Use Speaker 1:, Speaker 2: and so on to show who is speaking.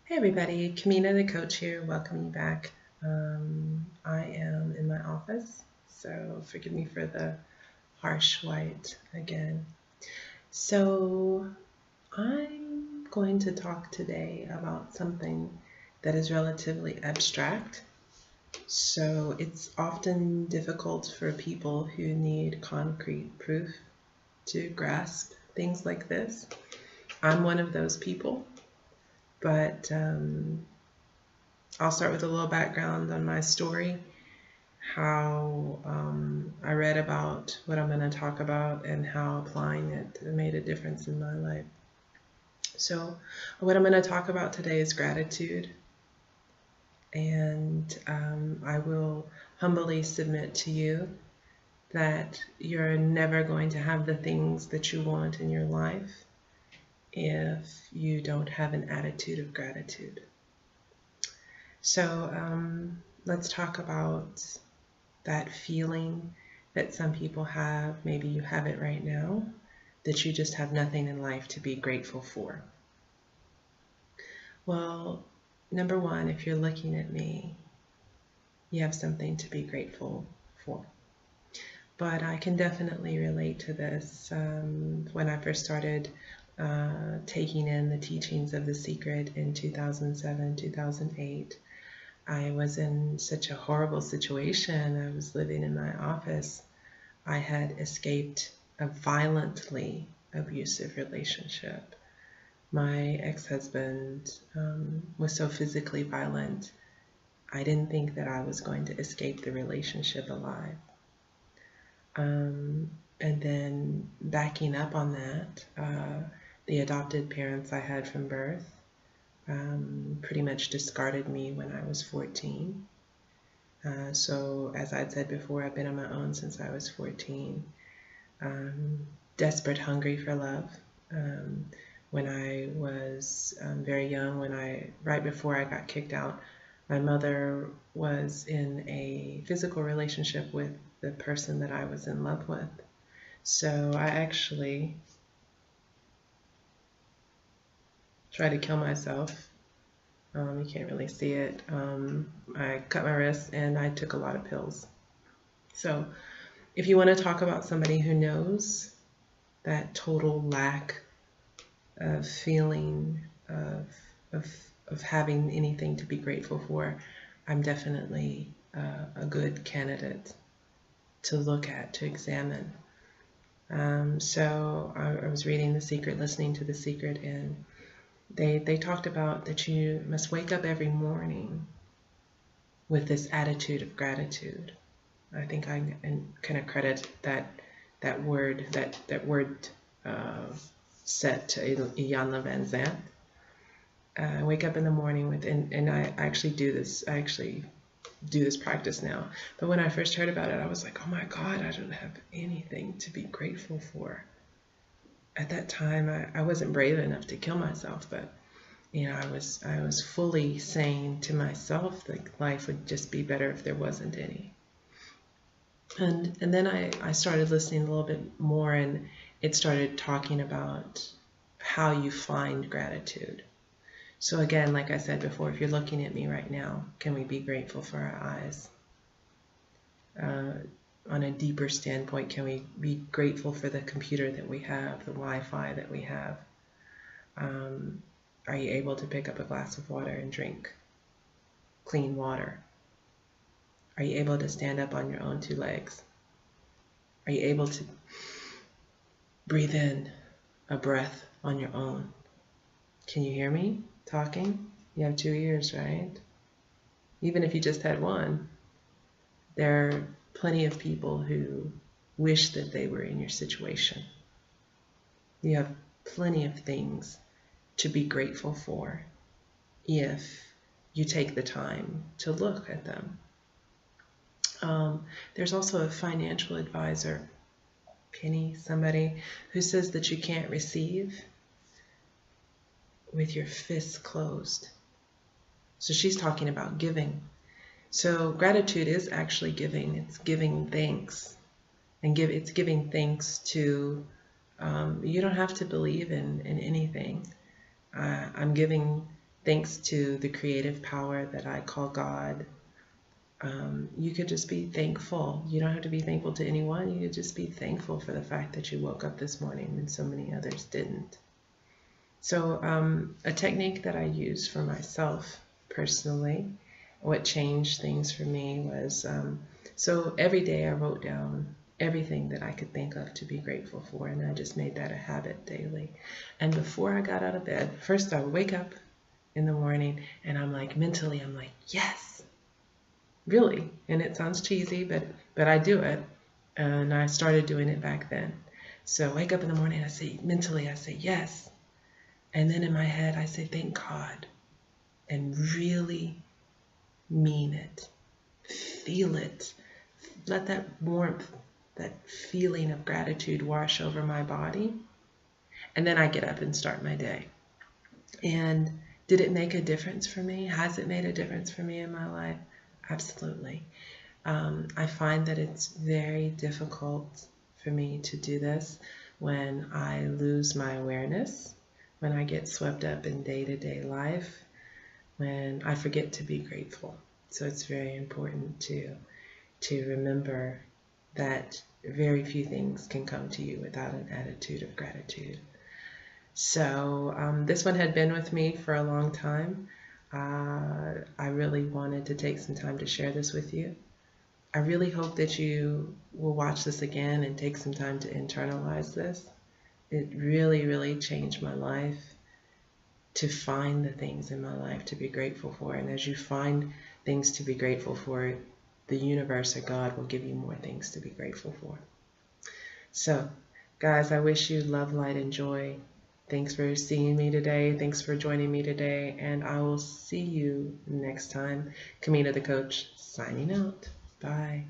Speaker 1: Hey everybody, Kamina the Koach here. Welcome you back. I am in my office, so forgive me for the harsh white again. So I'm going to talk today about something that is relatively abstract. So it's often difficult for people who need concrete proof to grasp things like this. I'm one of those people, but I'll start with a little background on my story, how I read about what I'm going to talk about and how applying it made a difference in my life. So what I'm going to talk about today is gratitude. And I will humbly submit to you that you're never going to have the things that you want in your life if you don't have an attitude of gratitude. So let's talk about that feeling that some people have. Maybe you have it right now, that you just have nothing in life to be grateful for. Well, number one, if you're looking at me, you have something to be grateful for. But I can definitely relate to this. When I first started taking in the teachings of The Secret in 2007, 2008, I was in such a horrible situation. I was living in my office. I had escaped a violently abusive relationship. My ex-husband was so physically violent, I didn't think that I was going to escape the relationship alive. And then backing up on that, the adopted parents I had from birth pretty much discarded me when I was 14. So as I'd said before, I've been on my own since I was 14. Desperate, hungry for love. When I was very young, right before I got kicked out, my mother was in a physical relationship with the person that I was in love with. So I actually tried to kill myself. You can't really see it. I cut my wrist and I took a lot of pills. So if you want to talk about somebody who knows that total lack of feeling of having anything to be grateful for, I'm definitely a good candidate to look at, to examine. So I was reading The Secret, listening to The Secret, and they talked about that you must wake up every morning with this attitude of gratitude. I think I can accredit that word set to Iyanla Van Zandt. I wake up in the morning with, and I actually do this. I actually do this practice now. But when I first heard about it, I was like, oh my God, I don't have anything to be grateful for. At that time, I wasn't brave enough to kill myself, but I was fully saying to myself that life would just be better if there wasn't any. And then I started listening a little bit more, and it started talking about how you find gratitude. So again, like I said before, if you're looking at me right now, can we be grateful for our eyes? On a deeper standpoint, can we be grateful for the computer that we have, the Wi-Fi that we have? Are you able to pick up a glass of water and drink clean water? Are you able to stand up on your own two legs? Are you able to breathe in a breath on your own? Can you hear me talking? You have 2 ears, right? Even if you just had one, there are plenty of people who wish that they were in your situation. You have plenty of things to be grateful for if you take the time to look at them. There's also a financial advisor, Penny, somebody, who says that you can't receive with your fists closed. So she's talking about giving. So gratitude is actually giving. It's giving thanks. And it's giving thanks to, you don't have to believe in anything. I'm giving thanks to the creative power that I call God, you could just be thankful. You don't have to be thankful to anyone. You could just be thankful for the fact that you woke up this morning when so many others didn't. So a technique that I use for myself personally, what changed things for me was, so every day I wrote down everything that I could think of to be grateful for, and I just made that a habit daily. And before I got out of bed, first I would wake up in the morning and I'm like, mentally, I'm like, yes, really. And it sounds cheesy, but I do it. And I started doing it back then. So wake up in the morning, I say, mentally, I say, yes. And then in my head, I say, thank God. And really mean it. Feel it. Let that warmth, that feeling of gratitude wash over my body. And then I get up and start my day. And did it make a difference for me? Has it made a difference for me in my life? Absolutely. I find that it's very difficult for me to do this when I lose my awareness, when I get swept up in day-to-day life, when I forget to be grateful. So it's very important to remember that very few things can come to you without an attitude of gratitude. So this one had been with me for a long time. I really wanted to take some time to share this with you. I really hope that you will watch this again and take some time to internalize this. It really, really changed my life to find the things in my life to be grateful for. And as you find things to be grateful for, the universe or God will give you more things to be grateful for. So, guys, I wish you love, light, and joy. Thanks for seeing me today. Thanks for joining me today. And I will see you next time. Kamina the Koach, signing out. Bye.